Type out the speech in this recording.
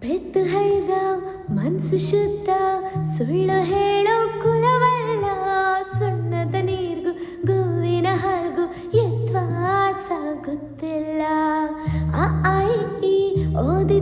ಪೆತ್ತು ಹೈದ ಮನ್ಸು ಶುದ್ಧ, ಸುಳ್ಳು ಹೇಳೋ ಕುಲವಲ್ಲ. ಸುಣ್ಣದ ನೀರ್ಗೂ ಗೋವಿನ ಹಾಲ್ಗೂ ಯತ್ವಾಸ ಗೊತ್ತಿಲ್ಲ. ಆ ಐ ಈ ಓದಿ